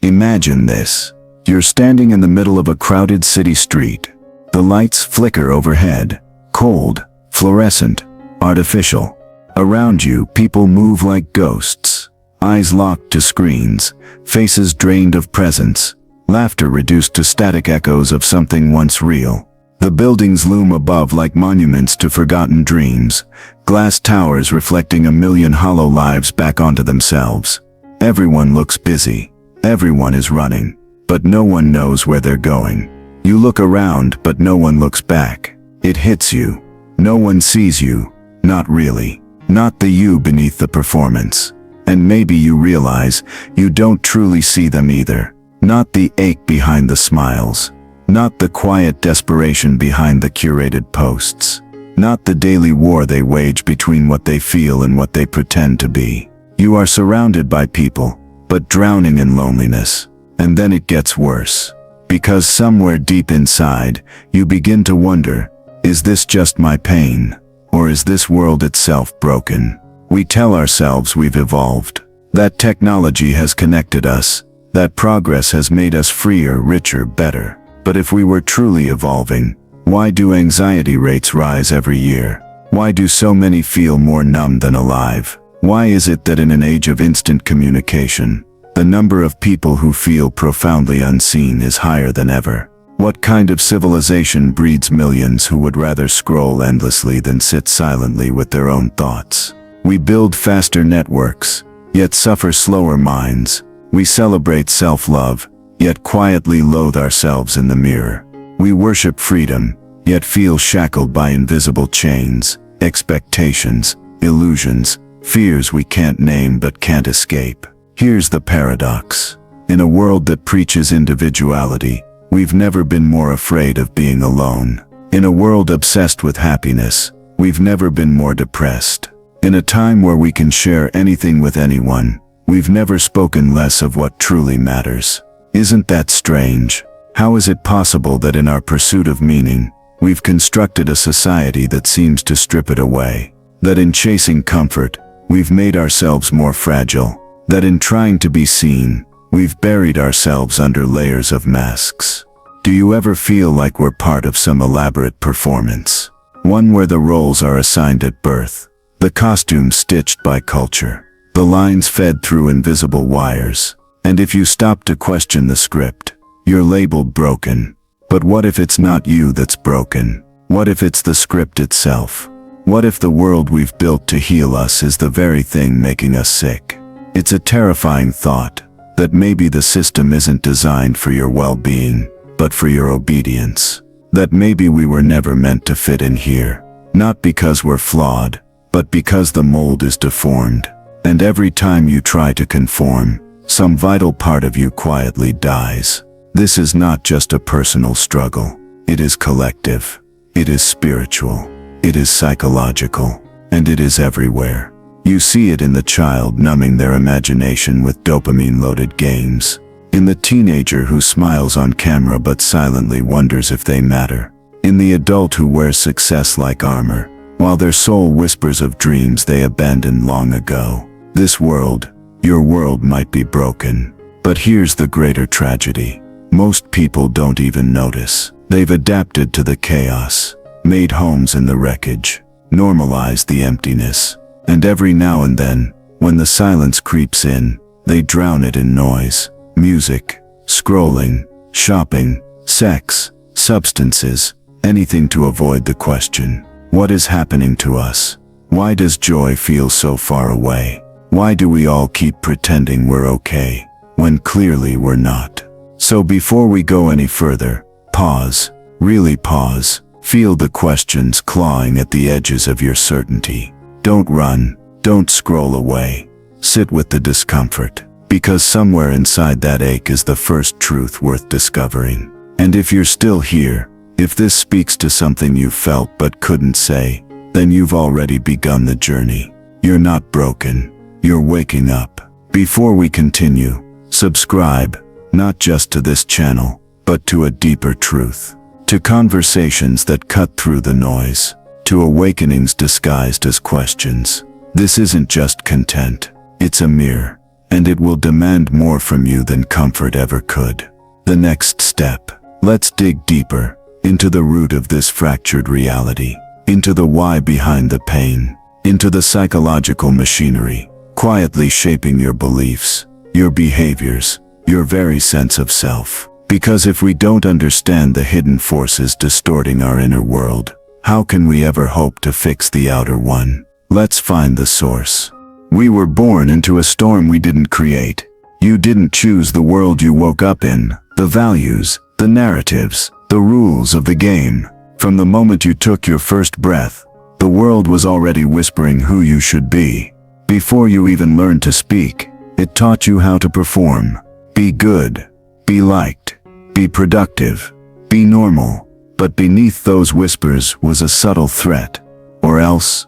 Imagine this. You're standing in the middle of a crowded city street. The lights flicker overhead, cold, fluorescent, artificial. Around you, people move like ghosts, eyes locked to screens, faces drained of presence, laughter reduced to static echoes of something once real. The buildings loom above like monuments to forgotten dreams, glass towers reflecting a million hollow lives back onto themselves. Everyone looks busy. Everyone is running, but no one knows where they're going. You look around, but no one looks back. It hits you. No one sees you. Not really. Not the you beneath the performance. And maybe you realize you don't truly see them either. Not the ache behind the smiles. Not the quiet desperation behind the curated posts. Not the daily war they wage between what they feel and what they pretend to be. You are surrounded by people, but drowning in loneliness. And then it gets worse. Because somewhere deep inside, you begin to wonder, is this just my pain? Or is this world itself broken? We tell ourselves we've evolved. That technology has connected us. That progress has made us freer, richer, better. But if we were truly evolving, why do anxiety rates rise every year? Why do so many feel more numb than alive? Why is it that in an age of instant communication, the number of people who feel profoundly unseen is higher than ever? What kind of civilization breeds millions who would rather scroll endlessly than sit silently with their own thoughts? We build faster networks, yet suffer slower minds. We celebrate self-love, yet quietly loathe ourselves in the mirror. We worship freedom, yet feel shackled by invisible chains, expectations, illusions, fears we can't name but can't escape. Here's the paradox. In a world that preaches individuality, we've never been more afraid of being alone. In a world obsessed with happiness, we've never been more depressed. In a time where we can share anything with anyone, we've never spoken less of what truly matters. Isn't that strange? How is it possible that in our pursuit of meaning, we've constructed a society that seems to strip it away? That in chasing comfort, we've made ourselves more fragile? That in trying to be seen, we've buried ourselves under layers of masks? Do you ever feel like we're part of some elaborate performance? One where the roles are assigned at birth, the costumes stitched by culture, the lines fed through invisible wires. And if you stop to question the script, you're labeled broken. But what if it's not you that's broken? What if it's the script itself? What if the world we've built to heal us is the very thing making us sick? It's a terrifying thought, that maybe the system isn't designed for your well-being, but for your obedience. That maybe we were never meant to fit in here. Not because we're flawed, but because the mold is deformed. And every time you try to conform, some vital part of you quietly dies. This is not just a personal struggle. It is collective. It is spiritual. It is psychological. And it is everywhere. You see it in the child numbing their imagination with dopamine-loaded games. In the teenager who smiles on camera but silently wonders if they matter. In the adult who wears success like armor, while their soul whispers of dreams they abandoned long ago. This world, your world might be broken. But here's the greater tragedy. Most people don't even notice. They've adapted to the chaos, made homes in the wreckage, normalized the emptiness. And every now and then, when the silence creeps in, they drown it in noise, music, scrolling, shopping, sex, substances, anything to avoid the question, what is happening to us? Why does joy feel so far away? Why do we all keep pretending we're okay, when clearly we're not? So before we go any further, pause, really pause, feel the questions clawing at the edges of your certainty. Don't run, don't scroll away. Sit with the discomfort, because somewhere inside that ache is the first truth worth discovering. And if you're still here, if this speaks to something you felt but couldn't say, then you've already begun the journey. You're not broken, you're waking up. Before we continue, subscribe, not just to this channel, but to a deeper truth. To conversations that cut through the noise. To awakenings disguised as questions. This isn't just content, it's a mirror. and it will demand more from you than comfort ever could. The next step. Let's dig deeper into the root of this fractured reality, into the why behind the pain, into the psychological machinery, quietly shaping your beliefs, your behaviors, your very sense of self. Because if we don't understand the hidden forces distorting our inner world, how can we ever hope to fix the outer one? Let's find the source. We were born into a storm we didn't create. You didn't choose the world you woke up in, the values, the narratives, the rules of the game. From the moment you took your first breath, the world was already whispering who you should be. Before you even learned to speak, it taught you how to perform. Be good, be liked, be productive, be normal. But beneath those whispers was a subtle threat. Or else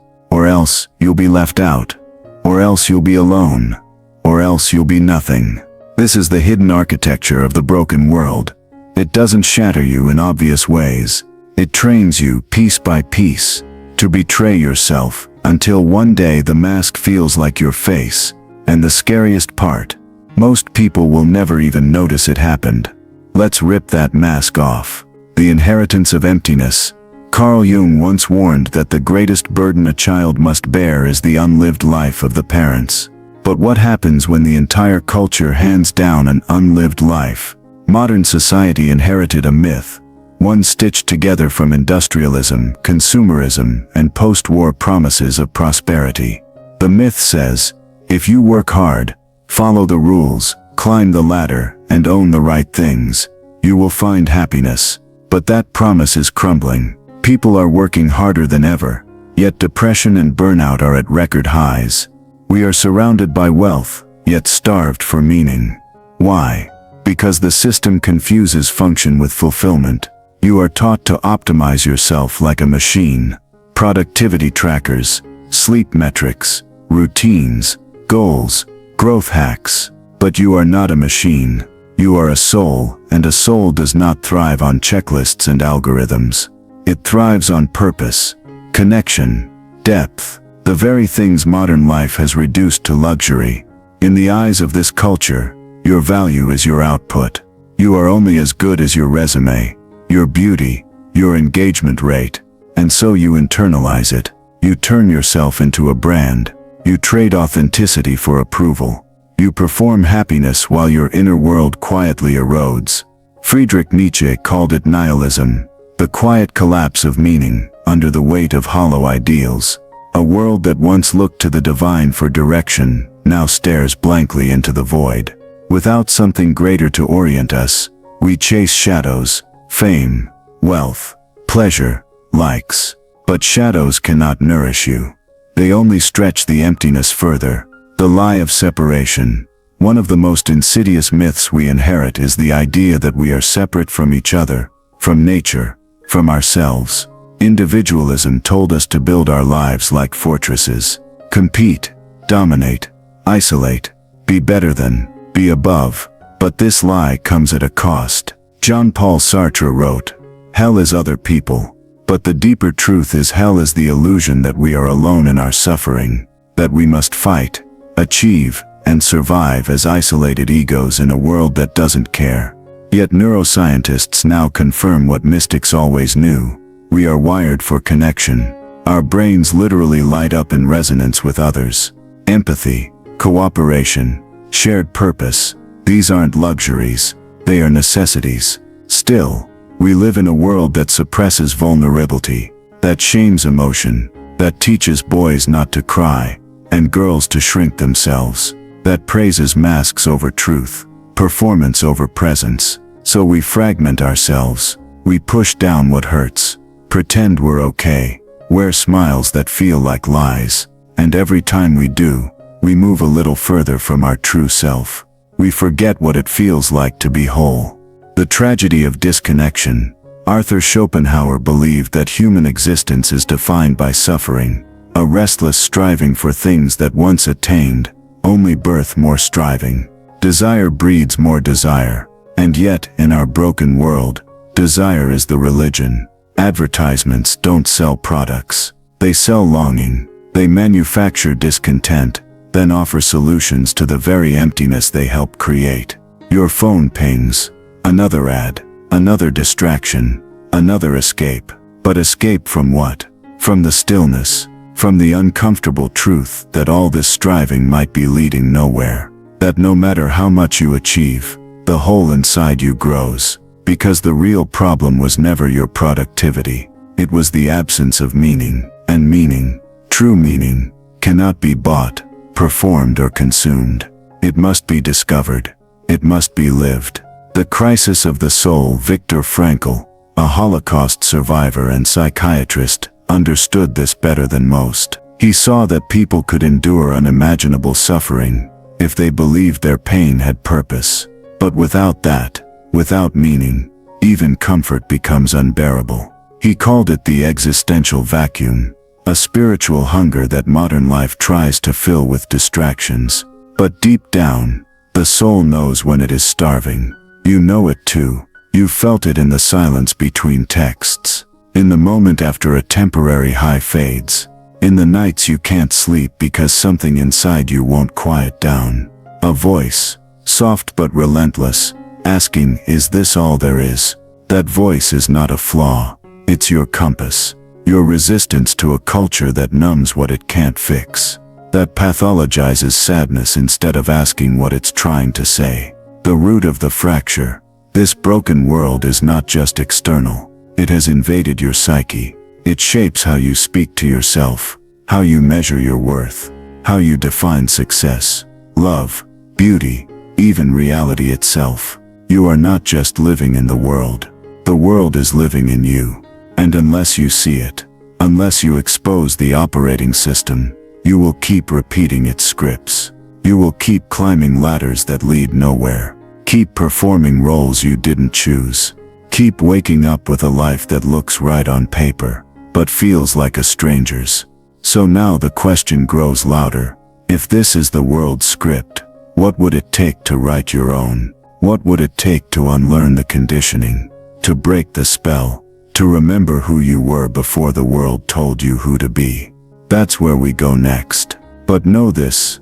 you'll be left out. Or else you'll be alone. Or else you'll be nothing. This is the hidden architecture of the broken world. It doesn't shatter you in obvious ways. It trains you piece by piece to betray yourself until one day the mask feels like your face. And the scariest part, most people will never even notice it happened. Let's rip that mask off. The inheritance of emptiness. Carl Jung once warned that the greatest burden a child must bear is the unlived life of the parents. But what happens when the entire culture hands down an unlived life? Modern society inherited a myth, one stitched together from industrialism, consumerism, and post-war promises of prosperity. The myth says, if you work hard, follow the rules, climb the ladder, and own the right things, you will find happiness. But that promise is crumbling. People are working harder than ever, yet depression and burnout are at record highs. We are surrounded by wealth, yet starved for meaning. Why? Because the system confuses function with fulfillment. You are taught to optimize yourself like a machine. Productivity trackers, sleep metrics, routines, goals, growth hacks. But you are not a machine. You are a soul, and a soul does not thrive on checklists and algorithms. It thrives on purpose, connection, depth, the very things modern life has reduced to luxury. In the eyes of this culture, your value is your output. You are only as good as your resume, your beauty, your engagement rate, and so you internalize it. You turn yourself into a brand. You trade authenticity for approval. You perform happiness while your inner world quietly erodes. Friedrich Nietzsche called it nihilism, the quiet collapse of meaning under the weight of hollow ideals. A world that once looked to the divine for direction now stares blankly into the void. Without something greater to orient us, we chase shadows, fame, wealth, pleasure, likes. But shadows cannot nourish you. They only stretch the emptiness further. The lie of separation. One of the most insidious myths we inherit is the idea that we are separate from each other, from nature, from ourselves. Individualism told us to build our lives like fortresses. Compete, dominate, isolate, be better than, be above. But this lie comes at a cost. Jean-Paul Sartre wrote, "Hell is other people." But the deeper truth is hell is the illusion that we are alone in our suffering, that we must fight, achieve, and survive as isolated egos in a world that doesn't care. Yet neuroscientists now confirm what mystics always knew. We are wired for connection. Our brains literally light up in resonance with others. Empathy, cooperation, shared purpose. These aren't luxuries, they are necessities. Still, we live in a world that suppresses vulnerability, that shames emotion, that teaches boys not to cry, and girls to shrink themselves, that praises masks over truth, performance over presence. So we fragment ourselves, we push down what hurts, pretend we're okay, wear smiles that feel like lies, and every time we do, we move a little further from our true self. We forget what it feels like to be whole. The tragedy of disconnection. Arthur Schopenhauer believed that human existence is defined by suffering, a restless striving for things that once attained, only birth more striving. Desire breeds more desire, and yet, in our broken world, desire is the religion. Advertisements don't sell products, they sell longing. They manufacture discontent, then offer solutions to the very emptiness they help create. Your phone pings. Another ad. Another distraction. Another escape. But escape from what? From the stillness. From the uncomfortable truth that all this striving might be leading nowhere. That no matter how much you achieve, the hole inside you grows. Because the real problem was never your productivity. It was the absence of meaning. And meaning, true meaning, cannot be bought, performed or consumed. It must be discovered. It must be lived. The crisis of the soul. Viktor Frankl, a Holocaust survivor and psychiatrist, understood this better than most. He saw that people could endure unimaginable suffering if they believed their pain had purpose. But without that, without meaning, even comfort becomes unbearable. He called it the existential vacuum, a spiritual hunger that modern life tries to fill with distractions. But deep down, the soul knows when it is starving. You know it too. You felt it in the silence between texts. In the moment after a temporary high fades. In the nights you can't sleep because something inside you won't quiet down. A voice, soft but relentless, asking, is this all there is? That voice is not a flaw. It's your compass. Your resistance to a culture that numbs what it can't fix. That pathologizes sadness instead of asking what it's trying to say. The root of the fracture. This broken world is not just external. It has invaded your psyche. It shapes how you speak to yourself, how you measure your worth, how you define success, love, beauty, even reality itself. You are not just living in the world. The world is living in you. And unless you see it, unless you expose the operating system, you will keep repeating its scripts. You will keep climbing ladders that lead nowhere. Keep performing roles you didn't choose. Keep waking up with a life that looks right on paper, but feels like a stranger's. So now the question grows louder. If this is the world's script, what would it take to write your own? What would it take to unlearn the conditioning? To break the spell? To remember who you were before the world told you who to be? That's where we go next. But know this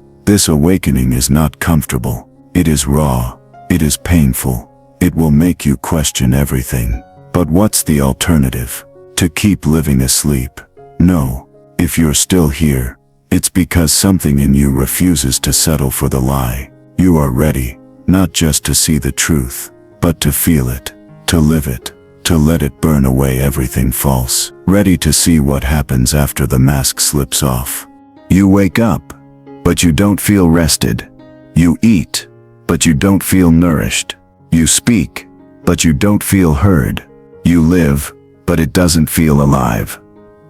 awakening is not comfortable. It is raw. It is painful. It will make you question everything. But what's the alternative? To keep living asleep? No. If you're still here, it's because something in you refuses to settle for the lie. You are ready, not just to see the truth, but to feel it, to live it, to let it burn away everything false. Ready to see what happens after the mask slips off. You wake up, but you don't feel rested. You eat, but you don't feel nourished. You speak, but you don't feel heard. You live, but it doesn't feel alive.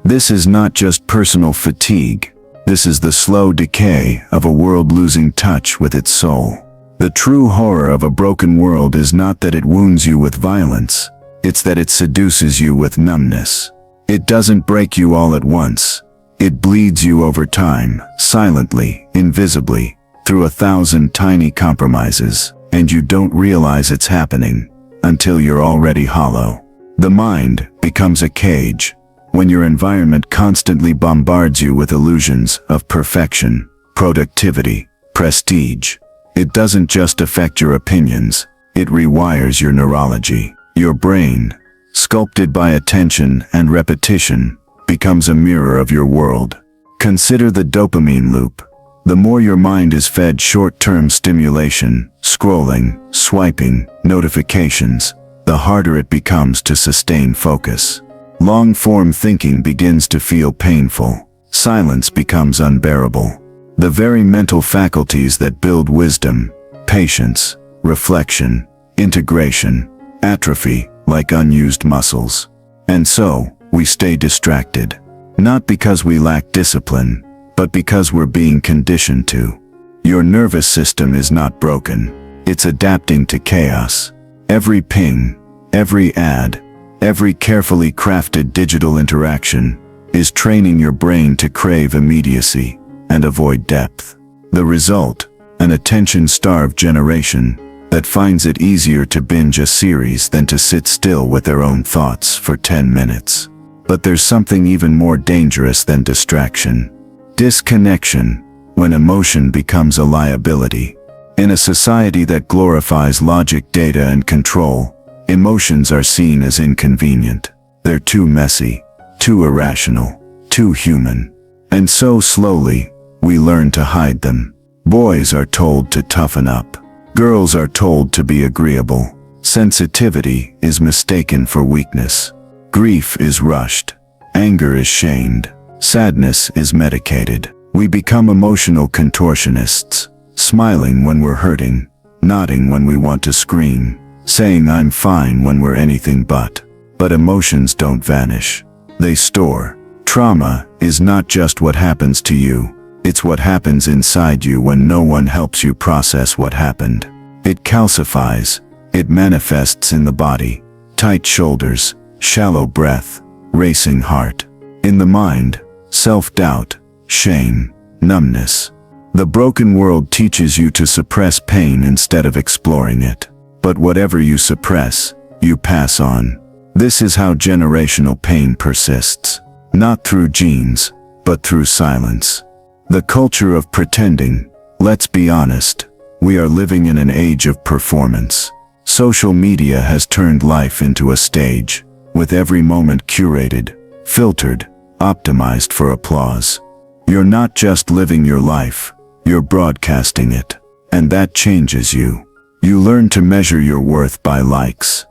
This is not just personal fatigue. This is the slow decay of a world losing touch with its soul. The true horror of a broken world is not that it wounds you with violence. It's that it seduces you with numbness. It doesn't break you all at once. It bleeds you over time, silently, invisibly, through 1,000 tiny compromises. And you don't realize it's happening until you're already hollow. The mind becomes a cage when your environment constantly bombards you with illusions of perfection, productivity, prestige. It doesn't just affect your opinions, it rewires your neurology. Your brain, sculpted by attention and repetition, becomes a mirror of your world. Consider the dopamine loop. The more your mind is fed short-term stimulation, scrolling, swiping, notifications, the harder it becomes to sustain focus. Long-form thinking begins to feel painful. Silence becomes unbearable. The very mental faculties that build wisdom, patience, reflection, integration, atrophy like unused muscles. And so, we stay distracted. Not because we lack discipline, but because we're being conditioned to. Your nervous system is not broken. It's adapting to chaos. Every ping, every ad, every carefully crafted digital interaction is training your brain to crave immediacy and avoid depth. The result, an attention-starved generation that finds it easier to binge a series than to sit still with their own thoughts for 10 minutes. But there's something even more dangerous than distraction. Disconnection. when emotion becomes a liability. In a society that glorifies logic, data, and control, emotions are seen as inconvenient. They're too messy, too irrational, too human. And so slowly, we learn to hide them. Boys are told to toughen up. Girls are told to be agreeable. Sensitivity is mistaken for weakness. Grief is rushed. Anger is shamed. Sadness is medicated. We become emotional contortionists, smiling when we're hurting, nodding when we want to scream, saying I'm fine when we're anything but. But emotions don't vanish. They store. Trauma is not just what happens to you, it's what happens inside you when no one helps you process what happened. It calcifies. It manifests in the body. Tight shoulders, shallow breath, racing heart. In the mind, self-doubt, shame, numbness. The broken world teaches you to suppress pain instead of exploring it. But whatever you suppress, you pass on. This is how generational pain persists. Not through genes, but through silence. The culture of pretending. Let's be honest, we are living in an age of performance. Social media has turned life into a stage, with every moment curated, filtered, optimized for applause. You're not just living your life, you're broadcasting it. And that changes you. You learn to measure your worth by likes,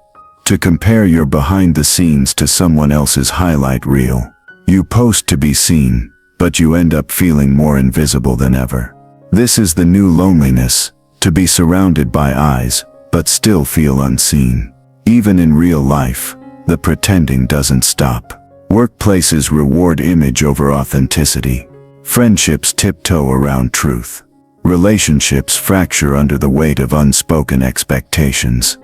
to compare your behind the scenes to someone else's highlight reel. You post to be seen, but you end up feeling more invisible than ever. This is the new loneliness, to be surrounded by eyes, but still feel unseen. Even in real life, the pretending doesn't stop. Workplaces reward image over authenticity. Friendships tiptoe around truth. Relationships fracture under the weight of unspoken expectations.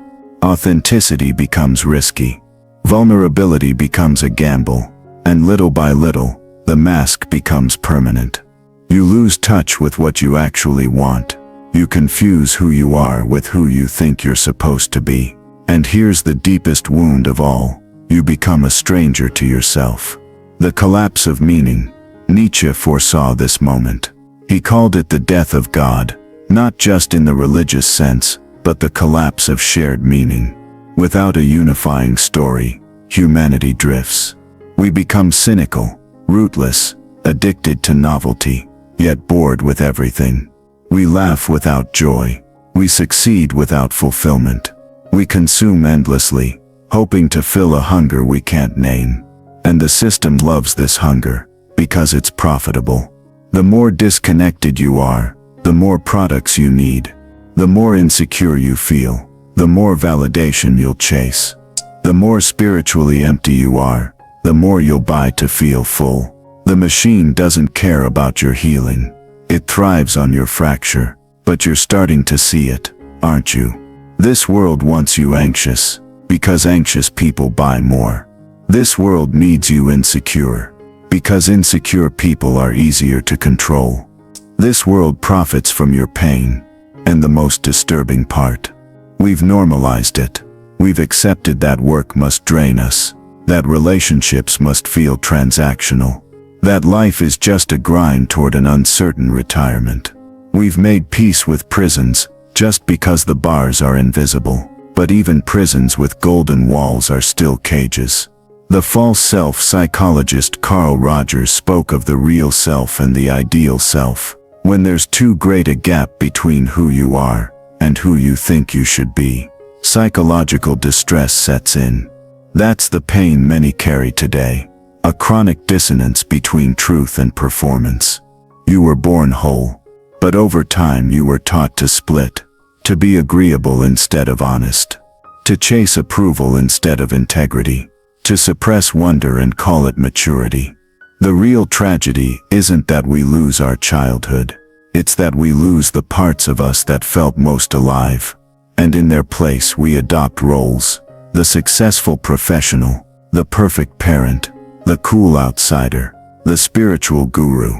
Authenticity becomes risky. Vulnerability becomes a gamble. And little by little, the mask becomes permanent. You lose touch with what you actually want. You confuse who you are with who you think you're supposed to be. And here's the deepest wound of all. You become a stranger to yourself. The collapse of meaning. Nietzsche foresaw this moment. He called it the death of God, not just in the religious sense, but the collapse of shared meaning. Without a unifying story, humanity drifts. We become cynical, rootless, addicted to novelty, yet bored with everything. We laugh without joy. We succeed without fulfillment. We consume endlessly, hoping to fill a hunger we can't name. And the system loves this hunger, because it's profitable. The more disconnected you are, the more products you need. The more insecure you feel, the more validation you'll chase. The more spiritually empty you are, the more you'll buy to feel full. The machine doesn't care about your healing. It thrives on your fracture, but you're starting to see it, aren't you? This world wants you anxious, because anxious people buy more. This world needs you insecure, because insecure people are easier to control. This world profits from your pain, and the most disturbing part, we've normalized it. We've accepted that work must drain us, that relationships must feel transactional, that life is just a grind toward an uncertain retirement. We've made peace with prisons, just because the bars are invisible. But even prisons with golden walls are still cages. The false self psychologist Carl Rogers spoke of the real self and the ideal self. When there's too great a gap between who you are and who you think you should be, psychological distress sets in. That's the pain many carry today. A chronic dissonance between truth and performance. You were born whole, but over time you were taught to split, to be agreeable instead of honest, to chase approval instead of integrity, to suppress wonder and call it maturity. The real tragedy isn't that we lose our childhood, it's that we lose the parts of us that felt most alive, and in their place we adopt roles: the successful professional, the perfect parent, the cool outsider, the spiritual guru.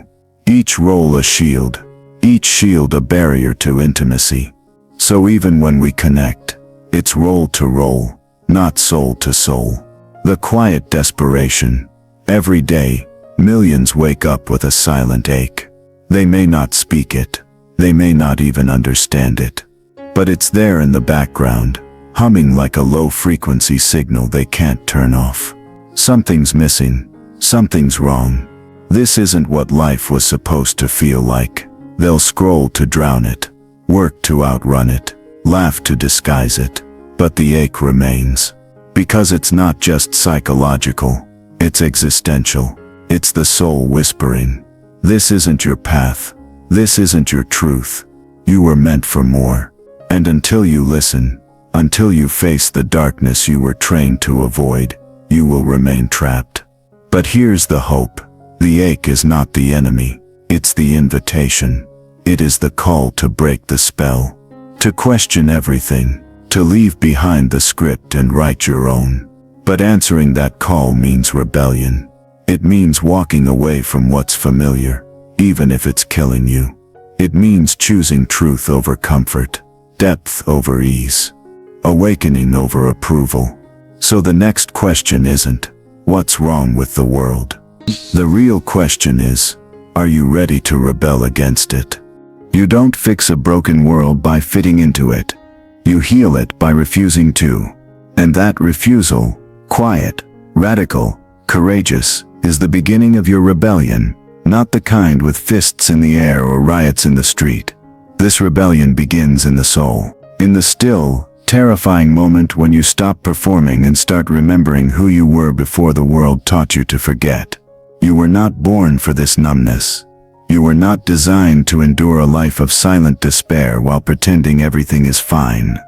Each role a shield, each shield a barrier to intimacy. So even when we connect, it's role to role, not soul to soul. The quiet desperation. Every day, millions wake up with a silent ache. They may not speak it. They may not even understand it. But it's there in the background, humming like a low-frequency signal they can't turn off. Something's missing. Something's wrong. This isn't what life was supposed to feel like. They'll scroll to drown it, work to outrun it, laugh to disguise it. But the ache remains. Because it's not just psychological, it's existential. It's the soul whispering, "This isn't your path. This isn't your truth. You were meant for more." And until you listen, until you face the darkness you were trained to avoid, you will remain trapped. But here's the hope. The ache is not the enemy. It's the invitation. It is the call to break the spell, to question everything, to leave behind the script and write your own. But answering that call means rebellion. It means walking away from what's familiar, even if it's killing you. It means choosing truth over comfort, depth over ease, awakening over approval. So the next question isn't, what's wrong with the world? The real question is, are you ready to rebel against it? You don't fix a broken world by fitting into it. You heal it by refusing to. And that refusal, quiet, radical, courageous, is the beginning of your rebellion, not the kind with fists in the air or riots in the street. This rebellion begins in the soul, in the still, terrifying moment when you stop performing and start remembering who you were before the world taught you to forget. You were not born for this numbness. You were not designed to endure a life of silent despair while pretending everything is fine.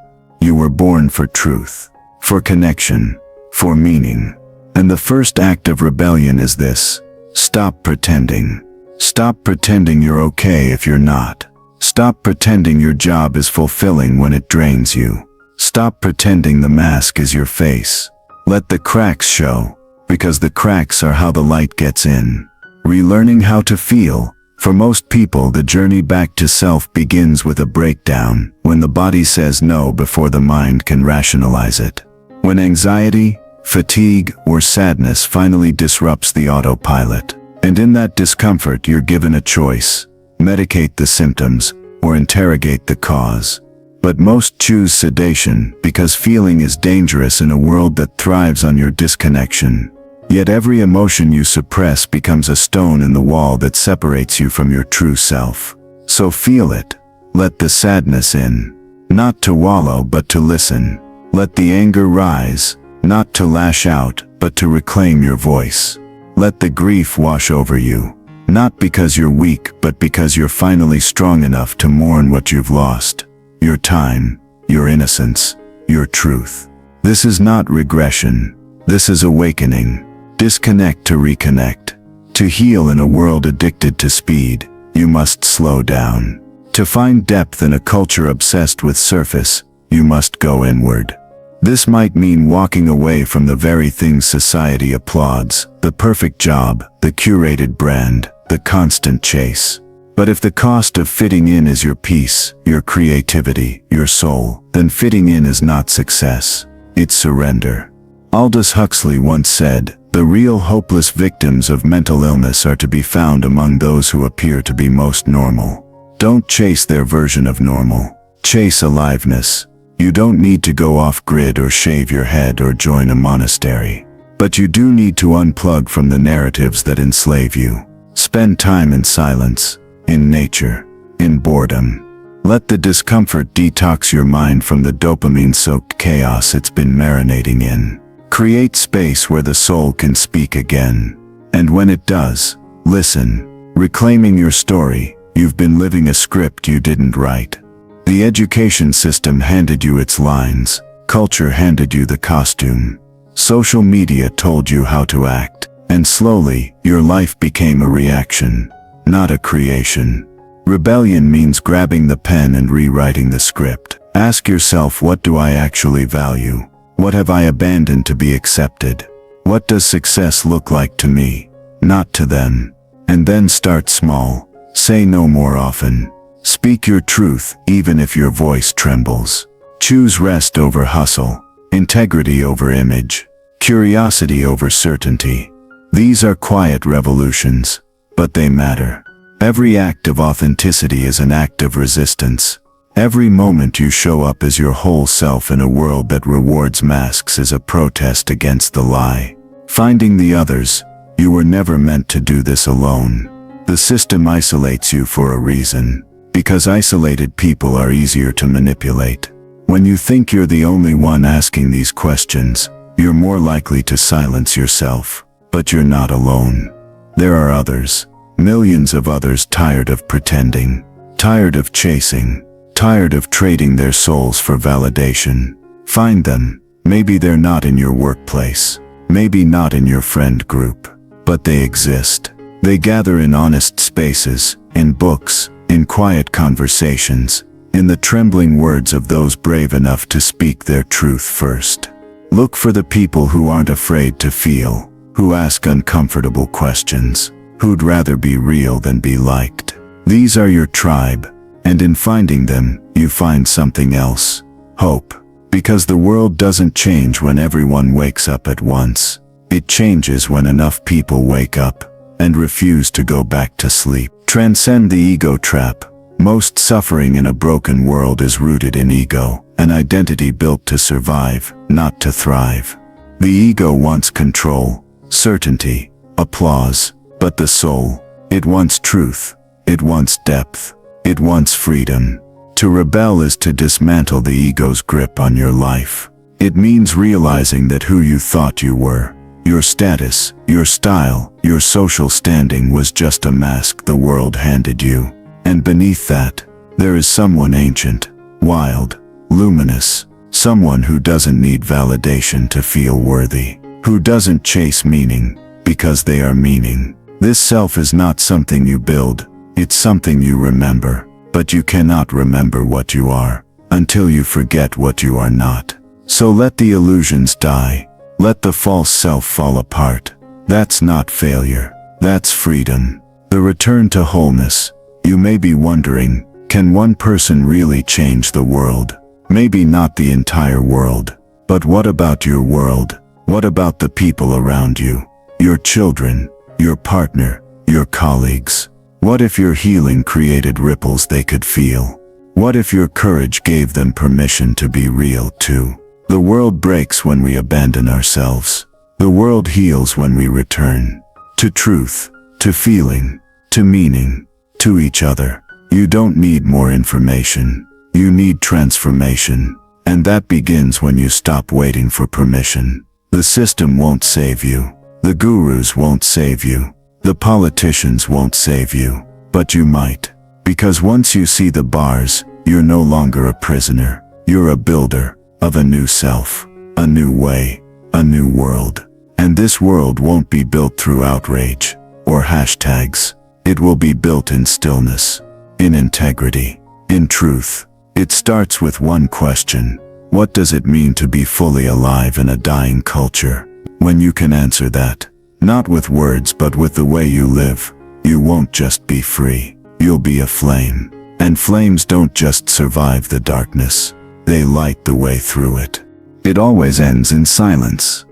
You were born for truth, for connection, for meaning. And the first act of rebellion is this: stop pretending. Stop pretending you're okay if you're not. Stop pretending your job is fulfilling when it drains you. Stop pretending the mask is your face. Let the cracks show, because the cracks are how the light gets in. Relearning how to feel. For most people, the journey back to self begins with a breakdown, when the body says no before the mind can rationalize it. When anxiety, fatigue, or sadness finally disrupts the autopilot. And in that discomfort, you're given a choice: medicate the symptoms, or interrogate the cause. But most choose sedation because feeling is dangerous in a world that thrives on your disconnection. Yet every emotion you suppress becomes a stone in the wall that separates you from your true self. So feel it. Let the sadness in. Not to wallow, but to listen. Let the anger rise, not to lash out, but to reclaim your voice. Let the grief wash over you. Not because you're weak, but because you're finally strong enough to mourn what you've lost. Your time, your innocence, your truth. This is not regression. This is awakening. Disconnect to reconnect. To heal in a world addicted to speed, you must slow down. To find depth in a culture obsessed with surface, you must go inward. This might mean walking away from the very things society applauds: the perfect job, the curated brand, the constant chase. But if the cost of fitting in is your peace, your creativity, your soul, then fitting in is not success. It's surrender. Aldous Huxley once said, "The real hopeless victims of mental illness are to be found among those who appear to be most normal." Don't chase their version of normal. Chase aliveness. You don't need to go off-grid or shave your head or join a monastery. But you do need to unplug from the narratives that enslave you. Spend time in silence, in nature, in boredom. Let the discomfort detox your mind from the dopamine-soaked chaos it's been marinating in. Create space where the soul can speak again. And when it does, listen. Reclaiming your story. You've been living a script you didn't write. The education system handed you its lines. Culture handed you the costume. Social media told you how to act. And slowly, your life became a reaction, not a creation. Rebellion means grabbing the pen and rewriting the script. Ask yourself, what do I actually value? What have I abandoned to be accepted? What does success look like to me, not to them? And then start small. Say no more often. Speak your truth, even if your voice trembles. Choose rest over hustle, integrity over image, curiosity over certainty. These are quiet revolutions, but they matter. Every act of authenticity is an act of resistance. Every moment you show up as your whole self in a world that rewards masks is a protest against the lie. Finding the others. You were never meant to do this alone. The system isolates you for a reason, because isolated people are easier to manipulate. When you think you're the only one asking these questions, you're more likely to silence yourself. But you're not alone. There are others, millions of others tired of pretending, tired of chasing, tired of trading their souls for validation. Find them. Maybe they're not in your workplace, maybe not in your friend group, but they exist. They gather in honest spaces, in books, in quiet conversations, in the trembling words of those brave enough to speak their truth first. Look for the people who aren't afraid to feel, who ask uncomfortable questions, who'd rather be real than be liked. These are your tribe, and in finding them, you find something else: hope. Because the world doesn't change when everyone wakes up at once. It changes when enough people wake up and refuse to go back to sleep. Transcend the ego trap. Most suffering in a broken world is rooted in ego, an identity built to survive, not to thrive. The ego wants control, certainty, applause, but the soul, it wants truth, it wants depth, it wants freedom. To rebel is to dismantle the ego's grip on your life. It means realizing that who you thought you were, your status, your style, your social standing was just a mask the world handed you. And beneath that, there is someone ancient, wild, luminous, someone who doesn't need validation to feel worthy, who doesn't chase meaning because they are meaning. This self is not something you build, it's something you remember. But you cannot remember what you are until you forget what you are not. So let the illusions die. Let the false self fall apart. That's not failure. That's freedom. The return to wholeness. You may be wondering, can one person really change the world? Maybe not the entire world. But what about your world? What about the people around you? Your children, your partner, your colleagues? What if your healing created ripples they could feel? What if your courage gave them permission to be real too? The world breaks when we abandon ourselves. The world heals when we return to truth, to feeling, to meaning, to each other. You don't need more information. You need transformation. And that begins when you stop waiting for permission. The system won't save you. The gurus won't save you. The politicians won't save you, but you might. Because once you see the bars, you're no longer a prisoner. You're a builder of a new self, a new way, a new world. And this world won't be built through outrage or hashtags. It will be built in stillness, in integrity, in truth. It starts with one question: what does it mean to be fully alive in a dying culture? When you can answer that, not with words but with the way you live, you won't just be free, you'll be a flame. And flames don't just survive the darkness, they light the way through it. It always ends in silence.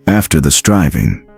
After the striving,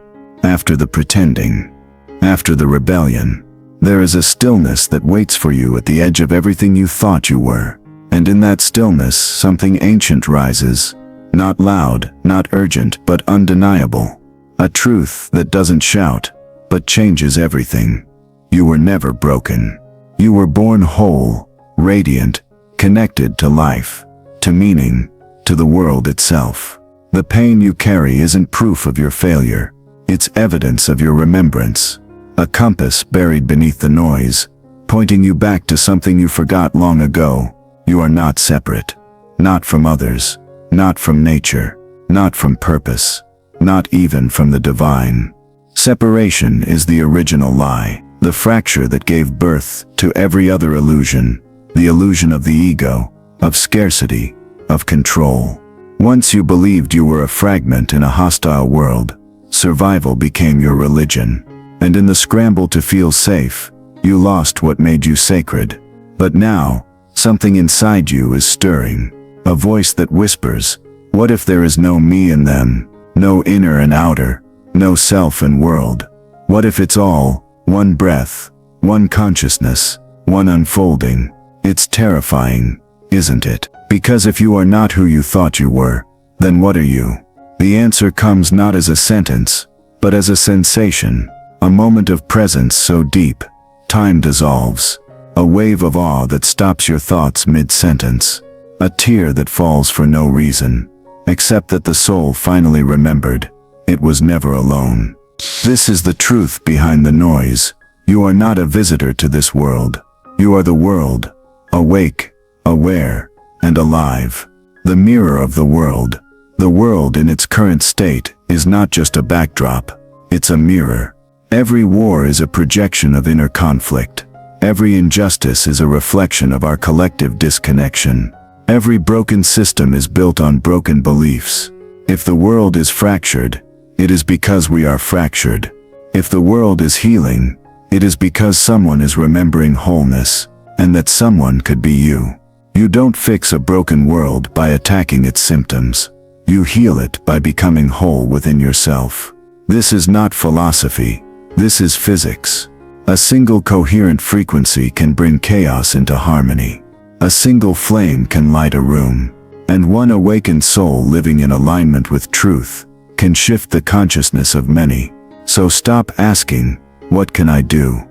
after the pretending, after the rebellion, there is a stillness that waits for you at the edge of everything you thought you were. And in that stillness, something ancient rises, not loud, not urgent, but undeniable. A truth that doesn't shout, but changes everything. You were never broken. You were born whole, radiant, connected to life, to meaning, to the world itself. The pain you carry isn't proof of your failure. It's evidence of your remembrance. A compass buried beneath the noise, pointing you back to something you forgot long ago. You are not separate. Not from others. Not from nature. Not from purpose. Not even from the divine. Separation is the original lie, the fracture that gave birth to every other illusion, the illusion of the ego, of scarcity, of control. Once you believed you were a fragment in a hostile world, survival became your religion, and in the scramble to feel safe, you lost what made you sacred. But now, something inside you is stirring, a voice that whispers, what if there is no me in them? No inner and outer, no self and world. What if it's all one breath, one consciousness, one unfolding. It's terrifying, isn't it? Because if you are not who you thought you were, then what are you? The answer comes not as a sentence, but as a sensation, a moment of presence so deep, time dissolves, a wave of awe that stops your thoughts mid-sentence, a tear that falls for no reason, except that the soul finally remembered, it was never alone. This is the truth behind the noise. You are not a visitor to this world. You are the world, awake, aware, and alive. The mirror of the world. The world in its current state is not just a backdrop, it's a mirror. Every war is a projection of inner conflict. Every injustice is a reflection of our collective disconnection. Every broken system is built on broken beliefs. If the world is fractured, it is because we are fractured. If the world is healing, it is because someone is remembering wholeness, and that someone could be you. You don't fix a broken world by attacking its symptoms. You heal it by becoming whole within yourself. This is not philosophy. This is physics. A single coherent frequency can bring chaos into harmony. A single flame can light a room. And one awakened soul living in alignment with truth can shift the consciousness of many. So stop asking, what can I do?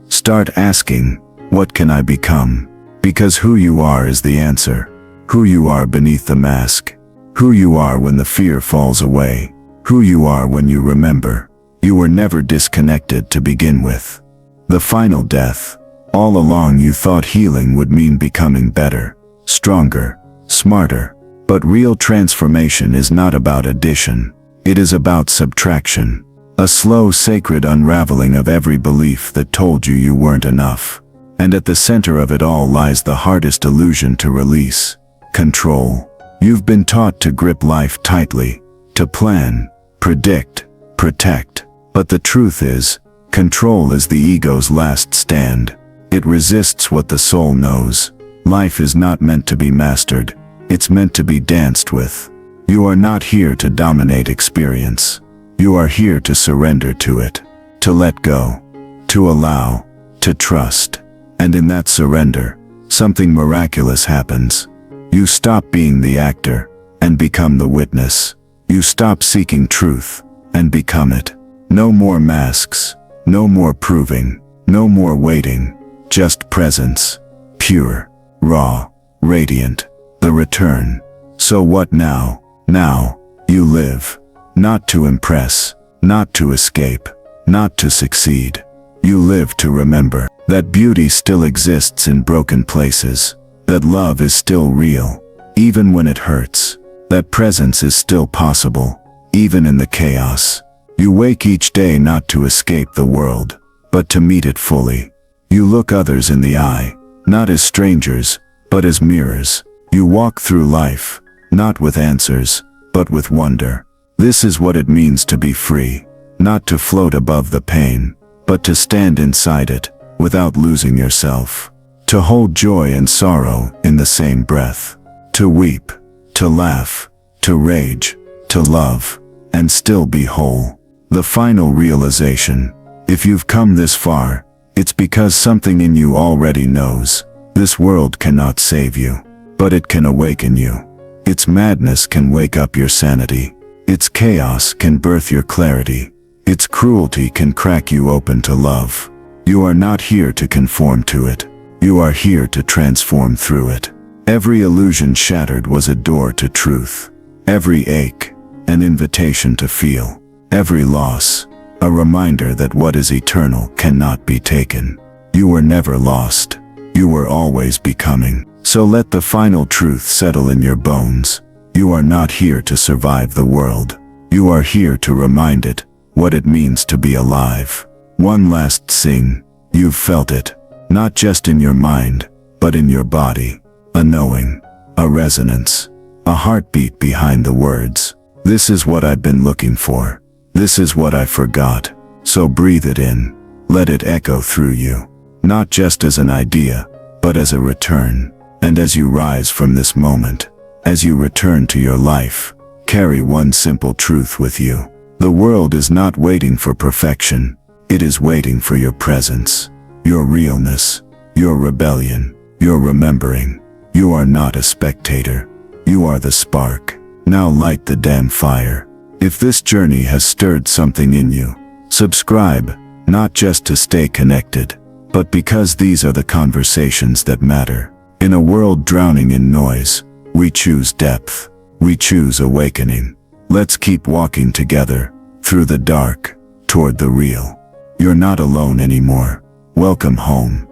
Start asking, what can I become? Because who you are is the answer. Who you are beneath the mask. Who you are when the fear falls away. Who you are when you remember. You were never disconnected to begin with. The final death. All along you thought healing would mean becoming better, stronger, smarter. But real transformation is not about addition. It is about subtraction. A slow, sacred unraveling of every belief that told you you weren't enough. And at the center of it all lies the hardest illusion to release: control. You've been taught to grip life tightly, to plan, predict, protect. But the truth is, control is the ego's last stand. It resists what the soul knows. Life is not meant to be mastered. It's meant to be danced with. You are not here to dominate experience. You are here to surrender to it, to let go, to allow, to trust. And in that surrender, something miraculous happens. You stop being the actor and become the witness. You stop seeking truth and become it. No more masks, no more proving, no more waiting, just presence, pure, raw, radiant, the return. So what now? Now, you live, not to impress, not to escape, not to succeed. You live to remember that beauty still exists in broken places. That love is still real, even when it hurts. That presence is still possible, even in the chaos. You wake each day not to escape the world, but to meet it fully. You look others in the eye, not as strangers, but as mirrors. You walk through life, not with answers, but with wonder. This is what it means to be free, not to float above the pain, but to stand inside it, without losing yourself. To hold joy and sorrow in the same breath. To weep, to laugh, to rage, to love, and still be whole. The final realization: if you've come this far, it's because something in you already knows. This world cannot save you, but it can awaken you. Its madness can wake up your sanity. Its chaos can birth your clarity. Its cruelty can crack you open to love. You are not here to conform to it. You are here to transform through it. Every illusion shattered was a door to truth. Every ache, an invitation to feel. Every loss, a reminder that what is eternal cannot be taken. You were never lost. You were always becoming. So let the final truth settle in your bones. You are not here to survive the world. You are here to remind it what it means to be alive. One last sing. You've felt it. Not just in your mind, but in your body. A knowing, a resonance, a heartbeat behind the words. This is what I've been looking for. This is what I forgot. So breathe it in. Let it echo through you. Not just as an idea, but as a return. And as you rise from this moment, as you return to your life, carry one simple truth with you. The world is not waiting for perfection. It is waiting for your presence. your realness, your rebellion, your remembering. You are not a spectator. You are the spark. Now light the damn fire. If this journey has stirred something in you, subscribe, not just to stay connected, but because these are the conversations that matter. In a world drowning in noise, we choose depth. We choose awakening. Let's keep walking together, through the dark, toward the real. You're not alone anymore. Welcome home.